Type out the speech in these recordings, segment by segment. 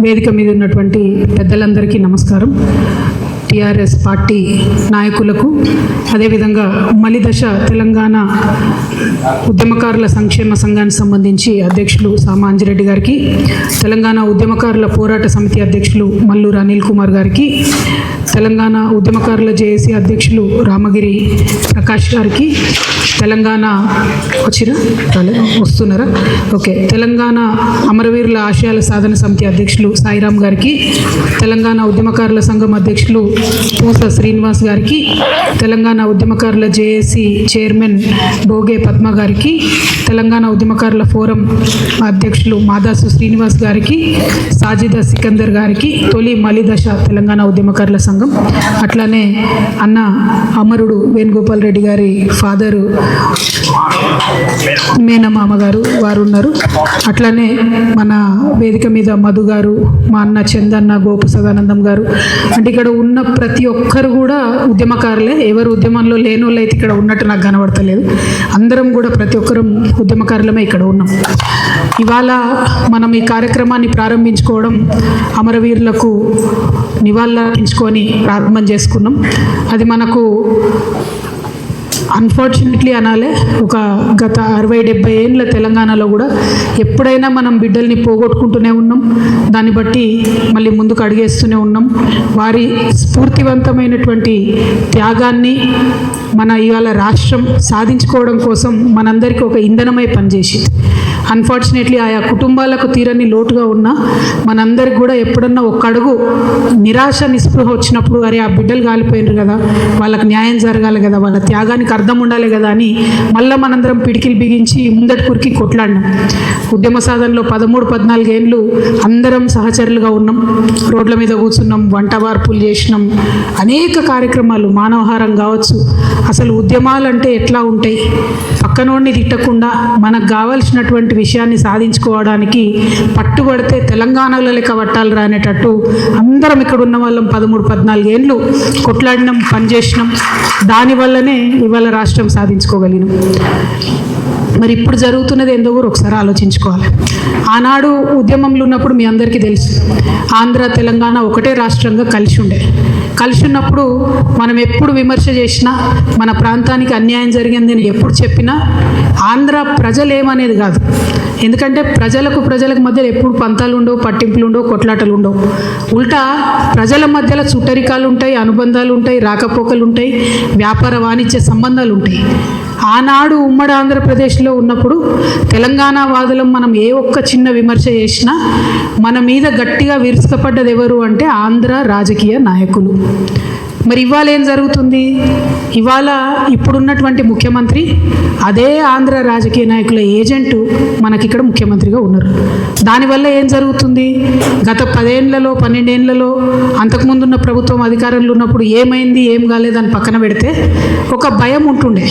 వేదిక మీద ఉన్నటువంటి పెద్దలందరికీ నమస్కారం. టీఆర్ఎస్ పార్టీ నాయకులకు, అదేవిధంగా మలిదశ తెలంగాణ ఉద్యమకారుల సంక్షేమ సంఘానికి సంబంధించి అధ్యక్షులు సామాంజిరెడ్డి గారికి, తెలంగాణ ఉద్యమకారుల పోరాట సమితి అధ్యక్షులు మల్లూరు అనిల్ కుమార్ గారికి, తెలంగాణ ఉద్యమకారుల జేఏసీ అధ్యక్షులు రామగిరి ప్రకాష్ గారికి, తెలంగాణ వస్తున్నారా ఓకే తెలంగాణ అమరవీరుల ఆశయాల సాధన సమితి అధ్యక్షులు సాయిరామ్ గారికి, తెలంగాణ ఉద్యమకారుల సంఘం అధ్యక్షులు పూస శ్రీనివాస్ గారికి, తెలంగాణ ఉద్యమకారుల జేఏసీ చైర్మన్ భోగే పద్మ గారికి, తెలంగాణ ఉద్యమకారుల ఫోరం అధ్యక్షులు మాదాసు శ్రీనివాస్ గారికి, సాజిద సికందర్ గారికి, తొలి మలిదశ తెలంగాణ ఉద్యమకారుల సంఘం, అట్లానే అన్న అమరుడు వేణుగోపాల్ రెడ్డి గారి ఫాదరు మేనమామ గారు వారు ఉన్నారు. అట్లానే మన వేదిక మీద మధు గారు, మా అన్న చందన్న, గోపు సదానందం గారు, అంటే ఇక్కడ ఉన్న ప్రతి ఒక్కరు కూడా ఉద్యమకారులే. ఎవరు ఉద్యమంలో లేని వాళ్ళు అయితే ఇక్కడ ఉన్నట్టు నాకు కనబడతలేదు. అందరం కూడా ప్రతి ఒక్కరం ఉద్యమకారులమే ఇక్కడ ఉన్నాం. ఇవాళ మనం ఈ కార్యక్రమాన్ని ప్రారంభించుకోవడం అమరవీరులకు నివాళులర్పించుకొని ప్రారంభం చేసుకున్నాం. అది మనకు అన్ఫార్చునేట్లీ అనాలే, ఒక గత 60-70 ఏళ్ళ తెలంగాణలో కూడా ఎప్పుడైనా మనం బిడ్డల్ని పోగొట్టుకుంటూనే ఉన్నాం. దాన్ని బట్టి మళ్ళీ ముందుకు అడిగేస్తూనే ఉన్నాం. వారి స్ఫూర్తివంతమైనటువంటి త్యాగాన్ని మన ఇవాళ రాష్ట్రం సాధించుకోవడం కోసం మనందరికీ ఒక ఇంధనమై పనిచేసింది. అన్ఫార్చునేట్లీ ఆయా కుటుంబాలకు తీరని లోటుగా ఉన్న మనందరికి కూడా ఎప్పుడన్నా ఒక్క అడుగు నిరాశ నిస్పృహ వచ్చినప్పుడు, అరే ఆ బిడ్డలు కాలిపోయినారు కదా, వాళ్ళకి న్యాయం జరగాలి కదా, వాళ్ళ త్యాగానికి అర్థం ఉండాలి కదా అని మళ్ళీ మనందరం పిడికిలు బిగించి ముందటి కురికి కొట్లాడినాం. ఉద్యమ సాధనలో 13-14 ఏళ్ళు అందరం సహచరులుగా ఉన్నాం. రోడ్ల మీద కూర్చున్నాం, వంట వార్పులు చేసినాం, అనేక కార్యక్రమాలు, మానవహారం కావచ్చు. అసలు ఉద్యమాలు అంటే ఎట్లా ఉంటాయి, పక్కనోడిని తిట్టకుండా మనకు కావాల్సినటువంటి విషయాన్ని సాధించుకోవడానికి పట్టుబడితే తెలంగాణలో లెక్క పట్టాలి రానేటట్టు అందరం ఇక్కడ ఉన్న వాళ్ళం 13-14 ఏళ్ళు కొట్లాడినాం, పనిచేసినాం. దానివల్లనే ఇవాళ రాష్ట్రం సాధించుకోగలిగినాం. మరి ఇప్పుడు జరుగుతున్నది ఏందో కూడా ఒకసారి ఆలోచించుకోవాలి. ఆనాడు ఉద్యమంలో ఉన్నప్పుడు మీ అందరికీ తెలుసు, ఆంధ్ర తెలంగాణ ఒకటే రాష్ట్రంగా కలిసి ఉండే. కలిసి ఉన్నప్పుడు మనం ఎప్పుడు విమర్శ చేసినా, మన ప్రాంతానికి అన్యాయం జరిగింది అని ఎప్పుడు చెప్పినా ఆంధ్ర ప్రజలు ఏమనేది కాదు. ఎందుకంటే ప్రజలకు మధ్యలో ఎప్పుడు పంతాలు ఉండవు, పట్టింపులు ఉండవు, కొట్లాటలు ఉండవు. ఉల్టా ప్రజల మధ్యలో చుట్టరికాలు ఉంటాయి, అనుబంధాలు ఉంటాయి, రాకపోకలు ఉంటాయి, వ్యాపార వాణిజ్య సంబంధాలు ఉంటాయి. ఆనాడు ఉమ్మడి ఆంధ్రప్రదేశ్లో ఉన్నప్పుడు తెలంగాణ వాదులం మనం ఏ ఒక్క చిన్న విమర్శ చేసినా మన మీద గట్టిగా విరుచుకపడ్డది ఎవరు అంటే ఆంధ్ర రాజకీయ నాయకులు. మరి ఇవాళ ఏం జరుగుతుంది? ఇవాళ ఇప్పుడున్నటువంటి ముఖ్యమంత్రి అదే ఆంధ్ర రాజకీయ నాయకుల ఏజెంటు మనకిక్కడ ముఖ్యమంత్రిగా ఉన్నారు. దానివల్ల ఏం జరుగుతుంది? గత 10 ఏళ్లలో 12 ఏళ్లలో అంతకుముందున్న ప్రభుత్వం అధికారంలో ఉన్నప్పుడు ఏమైంది, ఏం కాలేదని పక్కన పెడితే ఒక భయం ఉంటుండే.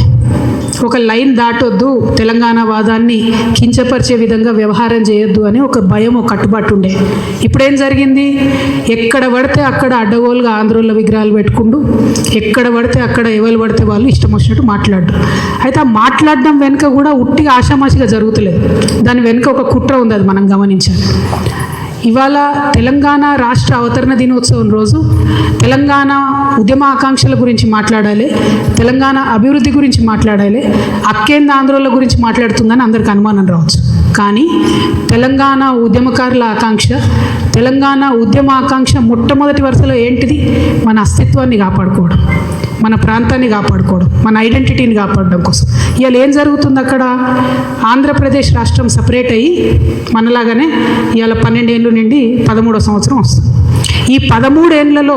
ఒక లైన్ దాటొద్దు, తెలంగాణ వాదాన్ని కించపరిచే విధంగా వ్యవహారం చేయొద్దు అని ఒక భయం, ఒక కట్టుబాటు ఉండే. ఇప్పుడేం జరిగింది? ఎక్కడ పడితే అక్కడ అడ్డగోలుగా ఆంధ్రోళ్ళ విగ్రహాలు పెట్టుకుంటూ, ఎక్కడ పడితే అక్కడ ఎవరు పడితే వాళ్ళు ఇష్టం వచ్చినట్టు మాట్లాడు. అయితే ఆ మాట్లాడడం వెనుక కూడా ఉట్టిగా ఆషామాషిగా జరుగుతలేదు. దాని వెనుక ఒక కుట్ర ఉంది, అది మనం గమనించాలి. ఇవాళ తెలంగాణ రాష్ట్ర అవతరణ దినోత్సవం రోజు తెలంగాణ ఉద్యమ ఆకాంక్షల గురించి మాట్లాడాలి, తెలంగాణ అభివృద్ధి గురించి మాట్లాడాలి. అక్కేంద్ర ఆంధ్రోళ్ళ గురించి మాట్లాడుతుందని అందరికి అనుమానం రావచ్చు. కానీ తెలంగాణ ఉద్యమకారుల ఆకాంక్ష, తెలంగాణ ఉద్యమ ఆకాంక్ష మొట్టమొదటి వరుసలో ఏంటిది? మన అస్తిత్వాన్ని కాపాడుకోవడం, మన ప్రాంతాన్ని కాపాడుకోవడం, మన ఐడెంటిటీని కాపాడడం కోసం. ఇవాళ ఏం జరుగుతుంది? అక్కడ ఆంధ్రప్రదేశ్ రాష్ట్రం సపరేట్ అయ్యి మనలాగానే ఇవాళ 12 ఏళ్ళు నుండి 13వ సంవత్సరం వస్తుంది. ఈ 13 ఏళ్లలో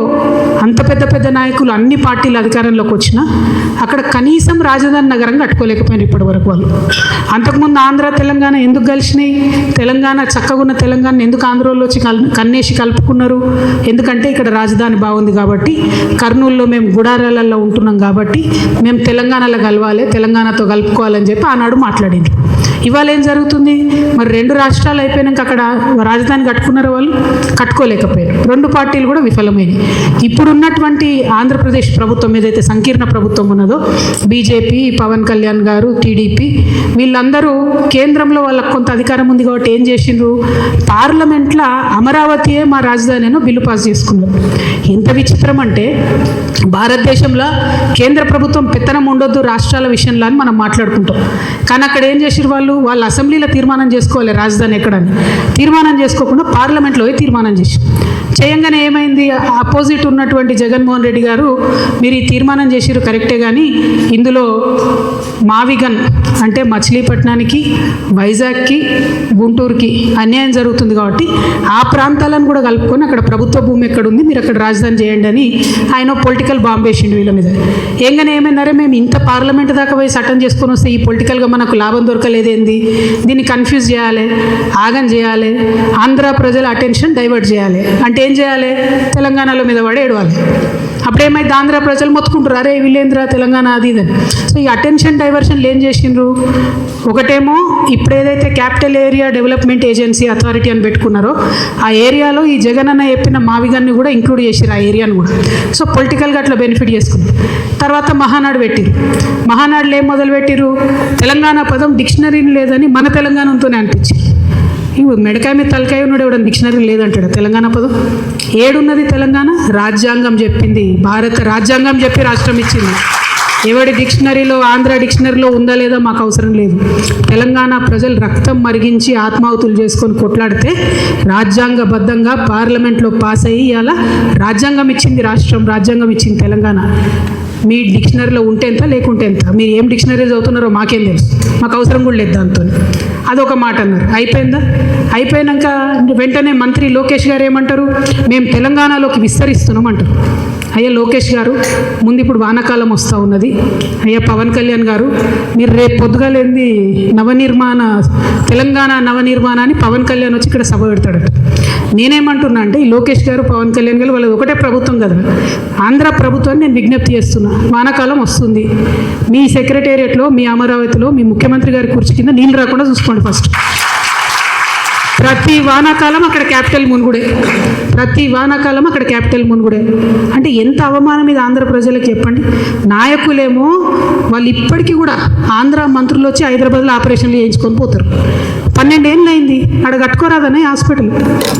అంత పెద్ద నాయకులు అన్ని పార్టీల అధికారంలోకి వచ్చినా అక్కడ కనీసం రాజధాని నగరం కట్టుకోలేకపోయినారు ఇప్పటి వరకు వాళ్ళు. అంతకుముందు ఆంధ్ర తెలంగాణ ఎందుకు కలిసినాయి? తెలంగాణ చక్కగున్న తెలంగాణ ఎందుకు ఆంధ్రలో వచ్చి కన్నేసి కలుపుకున్నారు? ఎందుకంటే ఇక్కడ రాజధాని బాగుంది కాబట్టి, కర్నూలులో మేము గుడారాలలో ఉంటున్నాం కాబట్టి మేము తెలంగాణలో కలవాలి, తెలంగాణతో కలుపుకోవాలని చెప్పి ఆనాడు మాట్లాడింది. ఇవాళ ఏం జరుగుతుంది? మరి 2 రాష్ట్రాలు అయిపోయినాక అక్కడ రాజధాని కట్టుకున్నారు, వాళ్ళు కట్టుకోలేకపోయారు. 2 పార్టీలు కూడా విఫలమైనవి. ఇప్పుడున్నటువంటి ఆంధ్రప్రదేశ్ ప్రభుత్వం ఏదైతే సంకీర్ణ ప్రభుత్వం ఉన్నదో, బీజేపీ, పవన్ కళ్యాణ్ గారు, టీడీపీ, వీళ్ళందరూ కేంద్రంలో వాళ్ళకు కొంత అధికారం ఉంది కాబట్టి ఏం చేసిండ్రు? పార్లమెంట్లో అమరావతియే మా రాజధాని అని బిల్లు పాస్ చేసుకున్నారు. ఎంత విచిత్రం అంటే, భారతదేశంలో కేంద్ర ప్రభుత్వం పెత్తనం ఉండొద్దు రాష్ట్రాల విషయంలో అని మనం మాట్లాడుకుంటాం. కానీ అక్కడ ఏం చేసారు? వాళ్ళ అసెంబ్లీలో తీర్మానం చేసుకోవాలి రాజధాని ఎక్కడని. తీర్మానం చేసుకోకుండా పార్లమెంట్లో తీర్మానం చేసి చేయంగానే ఏమైంది? అపోజిట్ ఉన్నటువంటి జగన్మోహన్ రెడ్డి గారు, మీరు ఈ తీర్మానం చేసిరు కరెక్టే, కానీ ఇందులో మావిగన్ అంటే మచిలీపట్నానికి, వైజాగ్కి, గుంటూరుకి అన్యాయం జరుగుతుంది కాబట్టి ఆ ప్రాంతాలను కూడా కలుపుకొని అక్కడ ప్రభుత్వ భూమి ఎక్కడుంది, మీరు అక్కడ రాజధాని చేయండి అని ఆయన పొలిటికల్ బాంబ్ వేసిండు వీళ్ళ మీద. ఏంగానే ఏమైనారే, మేము ఇంత పార్లమెంట్ దాకా పోయి చట్టం చేసుకొని వస్తే ఈ పొలిటికల్గా మనకు లాభం దొరకలేదేంది, దీన్ని కన్ఫ్యూజ్ చేయాలి, ఆగం చేయాలి, ఆంధ్ర ప్రజల అటెన్షన్ డైవర్ట్ చేయాలి అంటే ఏం చేయాలి? తెలంగాణలో మీద పడి ఏడవాలి. అప్పుడేమైతే ఆంధ్ర ప్రజలు మొత్తుకుంటారు, అరే వీళ్ళేంద్ర తెలంగాణ అది ఇదని. సో ఈ అటెన్షన్ డైవర్షన్లు ఏం చేసిండ్రు? ఒకటేమో ఇప్పుడు ఏదైతే capital area development agency authority అని పెట్టుకున్నారో ఆ ఏరియాలో ఈ జగన్ అన్న చెప్పిన మావిగన్ని కూడా ఇంక్లూడ్ చేసిరు ఆ ఏరియాను కూడా. సో పొలిటికల్గా అట్లా బెనిఫిట్ చేసుకుంది. తర్వాత మహానాడు పెట్టిరు. మహానాడులో ఏం మొదలు పెట్టిరు? తెలంగాణ పదం డిక్షనరీని లేదని మన తెలంగాణతోనే అనిపించింది. ఇవి మెడకాయ మీద తలకాయ ఉన్నాడు, ఎవడని డిక్షనరీ లేదంటాడు తెలంగాణ పదం. ఏడున్నది తెలంగాణ? రాజ్యాంగం చెప్పింది, భారత రాజ్యాంగం చెప్పి రాష్ట్రం ఇచ్చింది. ఎవడి డిక్షనరీలో, ఆంధ్ర డిక్షనరీలో ఉందా లేదా మాకు అవసరం లేదు. తెలంగాణ ప్రజలు రక్తం మరిగించి ఆత్మాహుతులు చేసుకొని కొట్లాడితే రాజ్యాంగబద్ధంగా పార్లమెంట్లో పాస్ అయ్యి అలా రాజ్యాంగం ఇచ్చింది రాష్ట్రం, రాజ్యాంగం ఇచ్చింది తెలంగాణ. మీ డిక్షనరీలో ఉంటే ఎంత, లేకుంటే ఎంత, మీరు ఏం డిక్షనరీ చదువుతున్నారో మాకేం తెలుసు, మాకు అవసరం కూడా లేదు దాంతో. అదొక మాట అన్నారు. అయిపోయిందా? అయిపోయినాక వెంటనే మంత్రి లోకేష్ గారు ఏమంటారు? మేము తెలంగాణలోకి విస్తరిస్తున్నాం అంటారు. అయ్యా లోకేష్ గారు, ముందు ఇప్పుడు వానాకాలం వస్తూ ఉన్నది. అయ్యా పవన్ కళ్యాణ్ గారు, మీరు రేపు పొద్దుగాలేంది నవనిర్మాణ, తెలంగాణ నవనిర్మాణ అని పవన్ కళ్యాణ్ వచ్చి ఇక్కడ సభ పెడతాడట. నేనేమంటున్నా అంటే, ఈ లోకేష్ గారు, పవన్ కళ్యాణ్ గారు వాళ్ళది ఒకటే ప్రభుత్వం కదా, ఆంధ్ర ప్రభుత్వాన్ని నేను విజ్ఞప్తి చేస్తున్నా. వానాకాలం వస్తుంది, మీ సెక్రటేరియట్లో, మీ అమరావతిలో మీ ముఖ్యమంత్రి గారి కుర్చీ కింద నీళ్ళు రాకుండా చూసుకోండి ఫస్ట్. ప్రతి వానాకాలం అక్కడ క్యాపిటల్ మునుగుడే, ప్రతి వానాకాలం అక్కడ క్యాపిటల్ మునుగుడే. అంటే ఎంత అవమానం ఇది ఆంధ్ర ప్రజలకు చెప్పండి. నాయకులేమో వాళ్ళు ఇప్పటికీ కూడా ఆంధ్ర మంత్రులు వచ్చి హైదరాబాద్లో ఆపరేషన్లు చేయించుకొని పోతారు. 12 ఏళ్ళు అయింది, అక్కడ కట్టుకోరాదనే హాస్పిటల్.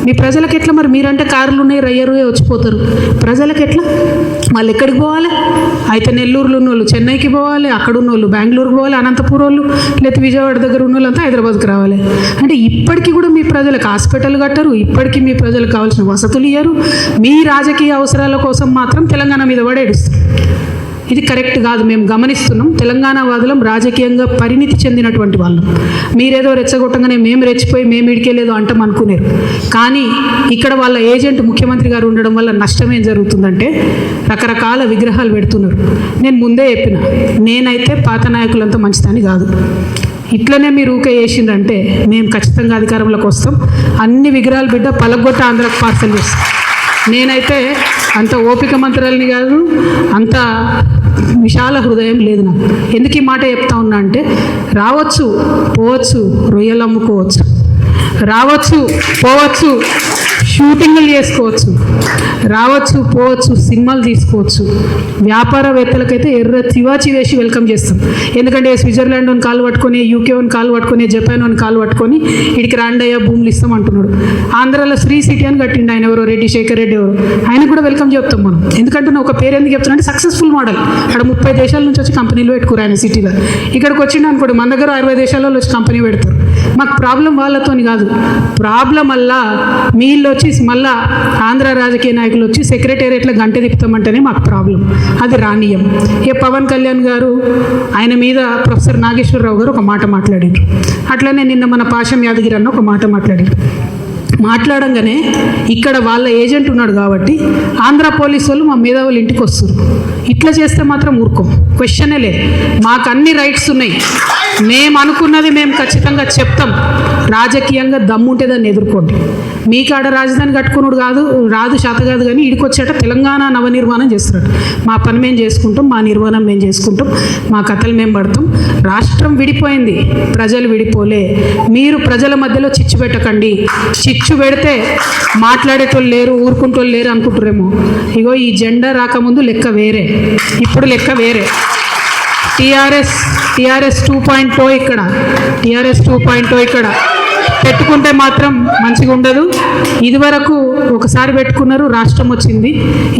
మీ ప్రజలకు ఎట్లా మరి? మీరంటే కార్లు ఉన్నాయి, రయ్యరు వచ్చిపోతారు. ప్రజలకు ఎట్లా? వాళ్ళు ఎక్కడికి పోవాలి? అయితే నెల్లూరులో ఉన్న వాళ్ళు చెన్నైకి పోవాలి, అక్కడ ఉన్న వాళ్ళు బెంగళూరుకి పోవాలి, అనంతపురం వాళ్ళు లేకపోతే విజయవాడ దగ్గర ఉన్న వాళ్ళంతా హైదరాబాద్కి రావాలి. అంటే ఇప్పటికీ కూడా మీ ప్రజలకు హాస్పిటల్ కట్టరు, ఇప్పటికీ మీ ప్రజలకు కావాల్సిన వసతులు ఇయ్యరు. మీ రాజకీయ అవసరాల కోసం మాత్రం తెలంగాణ మీద పడేడుస్తారు. ఇది కరెక్ట్ కాదు. మేము గమనిస్తున్నాం. తెలంగాణ వాదులం రాజకీయంగా పరిణితి చెందినటువంటి వాళ్ళం. మీరేదో రెచ్చగొట్టంగానే మేము రెచ్చిపోయి మేము ఇడికేలేదో అంటాం అనుకునేరు. కానీ ఇక్కడ వాళ్ళ ఏజెంట్ ముఖ్యమంత్రి గారు ఉండడం వల్ల నష్టం ఏం జరుగుతుందంటే, రకరకాల విగ్రహాలు పెడుతున్నారు. నేను ముందే చెప్పిన, నేనైతే పాత నాయకులంతా మంచిదని కాదు. ఇట్లనే మీరు ఊకే చేసిందంటే మేము ఖచ్చితంగా అధికారంలోకి వస్తాం. అన్ని విగ్రహాలు బిడ్డ పలగొట్ట ఆంధ్రకు పార్సల్ చేస్తాం. నేనైతే అంత ఓపిక మంత్రాలని కాదు, అంత విశాల హృదయం లేదు నాకు. ఎందుకు ఈ మాట చెప్తా ఉన్నా అంటే, రావచ్చు పోవచ్చు, రొయ్యలు అమ్ముకోవచ్చు, రావచ్చు పోవచ్చు, షూటింగ్లు చేసుకోవచ్చు, రావచ్చు పోవచ్చు, సినిమాలు తీసుకోవచ్చు. వ్యాపారవేత్తలకైతే ఎర్ర తివాచి వేసి వెల్కమ్ చేస్తాం. ఎందుకంటే స్విట్జర్లాండ్ అని కాలు పట్టుకొని, యూకే అని కాలు పట్టుకొని, జపాన్ అని కాలు పట్టుకొని ఇడికి రాండయ్య భూములు ఇస్తాం అంటున్నాడు. ఆంధ్రాలో శ్రీ సిటీ అని కట్టిండు ఆయన, ఎవరో రెడ్డి, శేఖర్ రెడ్డి ఎవరు, ఆయన కూడా వెల్కమ్ చెప్తాం మనం. ఎందుకంటే ఒక పేరు ఎందుకు చెప్తున్నా అంటే, సక్సెస్ఫుల్ మోడల్. అక్కడ 30 దేశాల నుంచి వచ్చి కంపెనీలు పెట్టుకోరు ఆయన సిటీలో. ఇక్కడికి వచ్చిండు అనుకోండి, మన దగ్గర 60 దేశాలలో వచ్చి కంపెనీ పెడతారు. మాకు ప్రాబ్లం వాళ్ళతోని కాదు, ప్రాబ్లం వల్ల వీళ్ళు వచ్చి మళ్ళా ఆంధ్ర రాజకీయ నాయకులు వచ్చి సెక్రటేరియట్లో గంట తిప్పుతామంటేనే మాకు ప్రాబ్లం. అది రానియం. ఏ పవన్ కళ్యాణ్ గారు ఆయన మీద ప్రొఫెసర్ నాగేశ్వరరావు గారు ఒక మాట మాట్లాడారు. అట్లనే నిన్న మన పాశం యాదగిరి అన్న ఒక మాట మాట్లాడారు. మాట్లాడంగానే ఇక్కడ వాళ్ళ ఏజెంట్ ఉన్నాడు కాబట్టి ఆంధ్ర పోలీసు వాళ్ళు మా మేధావులు ఇంటికి వస్తారు. ఇట్లా చేస్తే మాత్రం ఊరుకోం, క్వశ్చనే లేదు. మాకు అన్ని రైట్స్ ఉన్నాయి, మేము అనుకున్నది మేము ఖచ్చితంగా చెప్తాం. రాజకీయంగా దమ్ముంటే దాన్ని ఎదుర్కోండి. మీకు ఆడ రాజధాని కట్టుకున్నాడు రాదు శాత కాదు, కానీ ఇడికొచ్చేట తెలంగాణ నవనిర్మాణం చేస్తున్నాడు. మా పని మేము చేసుకుంటాం, మా నిర్మాణం మేము చేసుకుంటాం, మా కథలు మేము పడతాం. రాష్ట్రం విడిపోయింది, ప్రజలు విడిపోలే. మీరు ప్రజల మధ్యలో చిచ్చు పెట్టకండి. చిచ్చు పెడితే మాట్లాడేటోళ్ళు లేరు, ఊరుకుంటోళ్ళు లేరు అనుకుంటారేమో. ఇగో ఈ జెండా రాకముందు లెక్క వేరే, ఇప్పుడు లెక్క వేరే. టీఆర్ఎస్ 2.0 ఇక్కడ, టీఆర్ఎస్ 2.0 ఇక్కడ పెట్టుకుంటే మాత్రం మంచిగా ఉండదు. ఇదివరకు ఒకసారి పెట్టుకున్నారు, రాష్ట్రం వచ్చింది,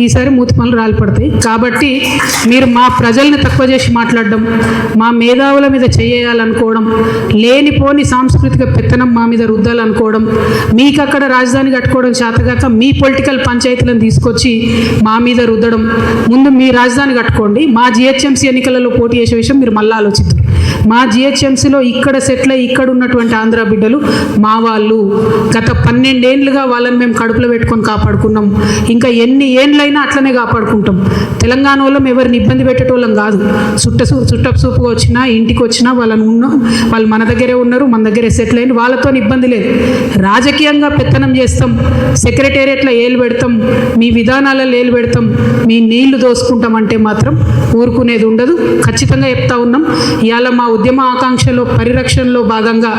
ఈసారి మూతి పనులు రాలిపడతాయి. కాబట్టి మీరు మా ప్రజల్ని తక్కువ చేసి మాట్లాడడం, మా మేధావుల మీద చేయాలనుకోవడం, లేనిపోని సాంస్కృతిక పెత్తనం మా మీద రుద్దాలనుకోవడం, మీకు అక్కడ రాజధాని కట్టుకోవడం చేతగాక మీ పొలిటికల్ పంచాయతీలను తీసుకొచ్చి మా మీద రుద్దడం. ముందు మీ రాజధాని కట్టుకోండి. మా జిహెచ్ఎంసీ ఎన్నికలలో పోటీ చేసే విషయం మీరు మళ్ళీ ఆలోచిద్దాం. మా జిహెచ్ఎంసీలో ఇక్కడ సెటిల్ అయ్యి ఇక్కడ ఉన్నటువంటి ఆంధ్ర బిడ్డలు మా వాళ్ళు. గత 12 ఏళ్ళుగా వాళ్ళని మేము కడుపులో పెట్టుకొని కాపాడుకున్నాం. ఇంకా ఎన్ని ఏళ్ళైనా అట్లనే కాపాడుకుంటాం. తెలంగాణ వాళ్ళం ఎవరిని ఇబ్బంది పెట్టేటోళ్ళం కాదు. చుట్టపు చూపుగా వచ్చినా ఇంటికి వచ్చినా వాళ్ళు మన దగ్గరే ఉన్నారు, మన దగ్గరే సెటిల్ అయిన, వాళ్ళతో ఇబ్బంది లేదు. రాజకీయంగా పెత్తనం చేస్తాం, సెక్రటేరియట్లో ఏలు పెడతాం, మీ విధానాలలో ఏలు పెడతాం, మీ నీళ్లు దోసుకుంటాం అంటే మాత్రం ఊరుకునేది ఉండదు. ఖచ్చితంగా చెప్తా ఉన్నాం. ఇవాళ మా ఉద్యమ ఆకాంక్షలో పరిరక్షణలో భాగంగా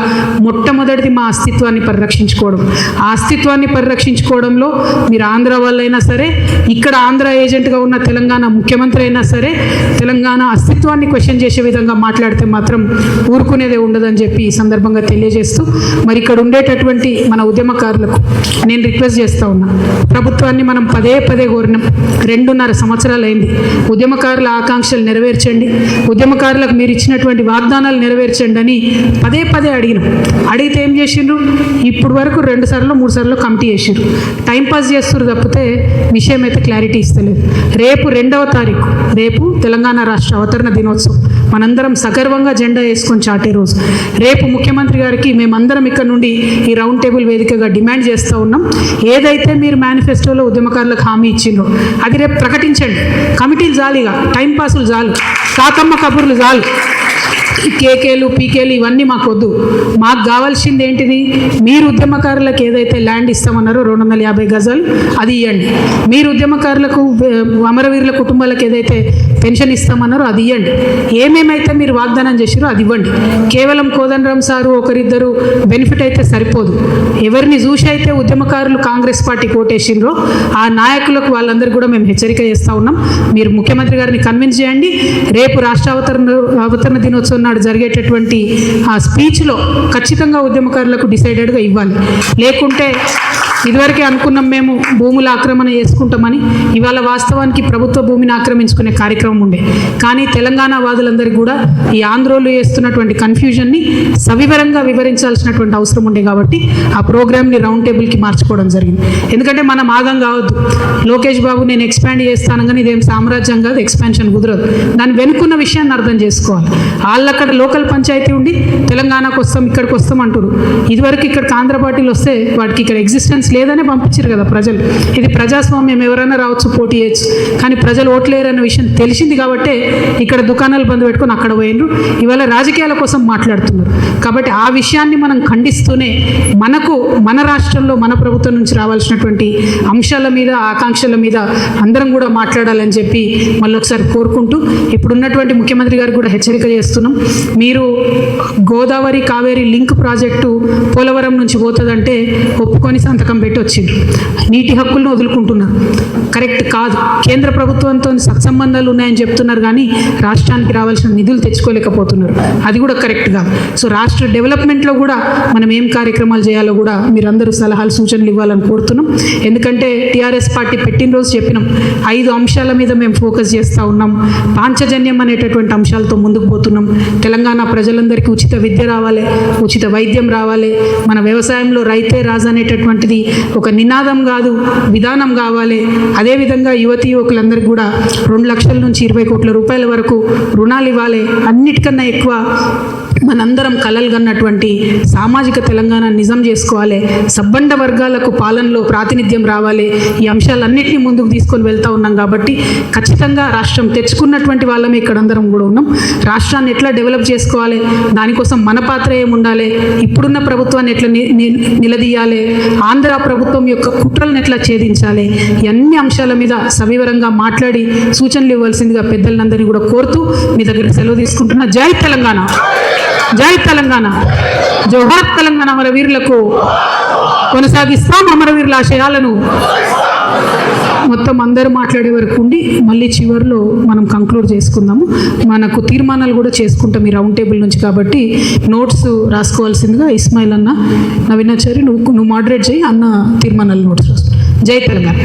మొట్టమొదటిది మా అస్తిత్వాన్ని పరిరక్షించుకోవడం. ఆ అస్తిత్వాన్ని పరిరక్షించుకోవడంలో మీరు ఆంధ్ర వాళ్ళైనా సరే, ఇక్కడ ఆంధ్ర ఏజెంట్గా ఉన్న తెలంగాణ ముఖ్యమంత్రి అయినా సరే, తెలంగాణ అస్తిత్వాన్ని క్వశ్చన్ చేసే విధంగా మాట్లాడితే మాత్రం ఊరుకునేదే ఉండదని చెప్పి ఈ సందర్భంగా తెలియజేస్తూ, మరి ఇక్కడ ఉండేటటువంటి మన ఉద్యమకారులకు నేను రిక్వెస్ట్ చేస్తూ ఉన్నా. ప్రభుత్వాన్ని మనం పదే కోరినాం, 2.5 సంవత్సరాలు అయింది. ఉద్యమకారుల ఆకాంక్షలు నెరవేర్చండి, ఉద్యమకారులకు మీరు ఇచ్చినటువంటి వాగ్దానాలు నెరవేర్చండి అని పదే అడిగినాం. అడిగితే ఏం చేసిండ్రు? ఇప్పుడు వరకు 2 సార్లు 3 సార్లు కమిటీ చేసిండ్రు. టైంపాస్ చేస్తున్నారు తప్పితే విషయం అయితే క్లారిటీ ఇస్తలేదు. రేపు 2వ తారీఖు, రేపు తెలంగాణ రాష్ట్ర అవతరణ దినోత్సవం. మనందరం సగర్వంగా జెండా వేసుకొని చాటే రోజు. రేపు ముఖ్యమంత్రి గారికి మేమందరం ఇక్కడ నుండి ఈ రౌండ్ టేబుల్ వేదికగా డిమాండ్ చేస్తూ ఉన్నాం. ఏదైతే మీరు మేనిఫెస్టోలో ఉద్యమకారులకు హామీ ఇచ్చిండ్రో అది రేపు ప్రకటించండి. కమిటీలు జాలిగా, టైంపాసులు చాలు, కాకమ్మ కబుర్లు చాలు. కేకేలు పీకేలు ఇవన్నీ మాకు వద్దు. మాకు కావాల్సింది ఏంటిది? మీరు ఉద్యమకారులకు ఏదైతే ల్యాండ్ ఇస్తామన్నారో 250 గజాలు అది ఇవ్వండి. మీరు ఉద్యమకారులకు అమరవీరుల కుటుంబాలకు ఏదైతే పెన్షన్ ఇస్తామన్నారో అది ఇవ్వండి. ఏమేమైతే మీరు వాగ్దానం చేసిరో అది ఇవ్వండి. కేవలం కోదండరాం సారు ఒకరిద్దరు బెనిఫిట్ అయితే సరిపోదు. ఎవరిని చూసి అయితే ఉద్యమకారులు కాంగ్రెస్ పార్టీ కోటేసిండ్రో ఆ నాయకులకు వాళ్ళందరికీ కూడా మేము హెచ్చరిక చేస్తూ ఉన్నాం. మీరు ముఖ్యమంత్రి గారిని కన్విన్స్ చేయండి. రేపు రాష్ట్ర అవతరణ దినోత్సవం నాడు జరిగేటటువంటి ఆ స్పీచ్లో ఖచ్చితంగా ఉద్యమకారులకు డిసైడెడ్గా ఇవ్వాలి. లేకుంటే ఇదివరకే అనుకున్నాం మేము భూముల ఆక్రమణ చేసుకుంటామని, ఇవాళ వాస్తవానికి ప్రభుత్వ భూమిని ఆక్రమించుకునే కార్యక్రమం ఉండే. కానీ తెలంగాణ వాదులందరికీ కూడా ఈ ఆంధ్రోలు చేస్తున్నటువంటి కన్ఫ్యూజన్ని సవివరంగా వివరించాల్సినటువంటి అవసరం ఉండే కాబట్టి ఆ ప్రోగ్రామ్ని రౌండ్ టేబుల్కి మార్చుకోవడం జరిగింది. ఎందుకంటే మనం ఆగం కావద్దు. లోకేష్ బాబు నేను ఎక్స్పాండ్ చేస్తాను కానీ ఇదేం సామ్రాజ్యం కాదు, ఎక్స్పాన్షన్ కుదరదు. దాన్ని వెనుకున్న విషయాన్ని అర్థం చేసుకోవాలి. వాళ్ళక్కడ లోకల్ పంచాయతీ ఉండి తెలంగాణకు వస్తాం ఇక్కడికి వస్తాం అంటారు. ఇదివరకు ఇక్కడికి ఆంధ్ర పార్టీలు వస్తే వాటికి ఇక్కడ ఎగ్జిస్టెన్స్ లేదనే పంపించారు కదా ప్రజలు. ఇది ప్రజాస్వామ్యం, ఎవరైనా రావచ్చు, పోటీ చేయొచ్చు. కానీ ప్రజలు ఓట్లేరన్న విషయం తెలిసింది కాబట్టి ఇక్కడ దుకాణాలు బంద్ పెట్టుకొని అక్కడ పోయినరు. ఇవాళ రాజకీయాల కోసం మాట్లాడుతున్నారు. కాబట్టి ఆ విషయాన్ని మనం ఖండిస్తూనే మన రాష్ట్రంలో మన ప్రభుత్వం నుంచి రావాల్సినటువంటి అంశాల మీద, ఆకాంక్షల మీద అందరం కూడా మాట్లాడాలని చెప్పి మళ్ళొకసారి కోరుకుంటూ, ఇప్పుడున్నటువంటి ముఖ్యమంత్రి గారికి కూడా హెచ్చరిక చేస్తున్నాం. మీరు గోదావరి కావేరీ లింక్ ప్రాజెక్టు పోలవరం నుంచి పోతుందంటే ఒప్పుకొని సంతకం పెట్టి వచ్చిండ్రు. నీటి హక్కులను వదులుకుంటున్నారు. కరెక్ట్ కాదు. కేంద్ర ప్రభుత్వంతో సత్సంబంధాలు ఉన్నాయని చెప్తున్నారు కానీ రాష్ట్రానికి రావాల్సిన నిధులు తెచ్చుకోలేకపోతున్నారు. అది కూడా కరెక్ట్ కాదు. సో రాష్ట్ర డెవలప్మెంట్లో కూడా మనం ఏం కార్యక్రమాలు చేయాలో కూడా మీరందరూ సలహాలు సూచనలు ఇవ్వాలని కోరుతున్నాం. ఎందుకంటే టీఆర్ఎస్ పార్టీ పెట్టిన రోజు చెప్పినాం 5 అంశాల మీద మేము ఫోకస్ చేస్తూ ఉన్నాం. పాంచజన్యం అనేటటువంటి అంశాలతో ముందుకు పోతున్నాం. తెలంగాణ ప్రజలందరికీ ఉచిత విద్య రావాలి, ఉచిత వైద్యం రావాలి, మన వ్యవసాయంలో రైతే రాజు అనేటటువంటిది ఒక నినాదం కాదు, విధానం కావాలి. అదేవిధంగా యువకులందరికీ కూడా 2 లక్షల నుంచి 20 కోట్ల రూపాయల వరకు రుణాలు ఇవ్వాలి. అన్నిటికన్నా ఎక్కువ మనందరం కలలు కన్నటువంటి సామాజిక తెలంగాణ నిజం చేసుకోవాలి. సబ్బండ వర్గాలకు పాలనలో ప్రాతినిధ్యం రావాలి. ఈ అంశాలన్నింటినీ ముందుకు తీసుకొని వెళ్తూ ఉన్నాం కాబట్టి ఖచ్చితంగా రాష్ట్రం తెచ్చుకున్నటువంటి వాళ్ళమే ఇక్కడ అందరం కూడా ఉన్నాం. రాష్ట్రాన్ని ఎట్లా డెవలప్ చేసుకోవాలి, దానికోసం మన పాత్ర ఏముండాలి, ఇప్పుడున్న ప్రభుత్వాన్ని ఎట్లా నిలదీయాలి, ఆంధ్ర ప్రభుత్వం యొక్క కుట్రలను ఎట్లా ఛేదించాలి, అన్ని అంశాల మీద సవివరంగా మాట్లాడి సూచనలు ఇవ్వాల్సిందిగా పెద్దలందరినీ కూడా కోరుతూ మీ దగ్గర సెలవు తీసుకుంటున్నా. జై తెలంగాణ, జై తెలంగాణ, జోహార్ తెలంగాణ. అమరవీరులకు కొనసాగిస్తాం అమరవీరుల ఆశయాలను. మొత్తం అందరూ మాట్లాడే వరకు ఉండి మళ్ళీ చివరిలో మనం కంక్లూడ్ చేసుకుందాము. మనకు తీర్మానాలు కూడా చేసుకుంటాం ఈ రౌండ్ టేబుల్ నుంచి. కాబట్టి నోట్స్ రాసుకోవాల్సిందిగా ఇస్మాయిల్ అన్న, నవీనాచారి నువ్వు మోడరేట్ చేయి, అన్న తీర్మానాలు నోట్స్ రాసుకో. జై తెలంగాణ.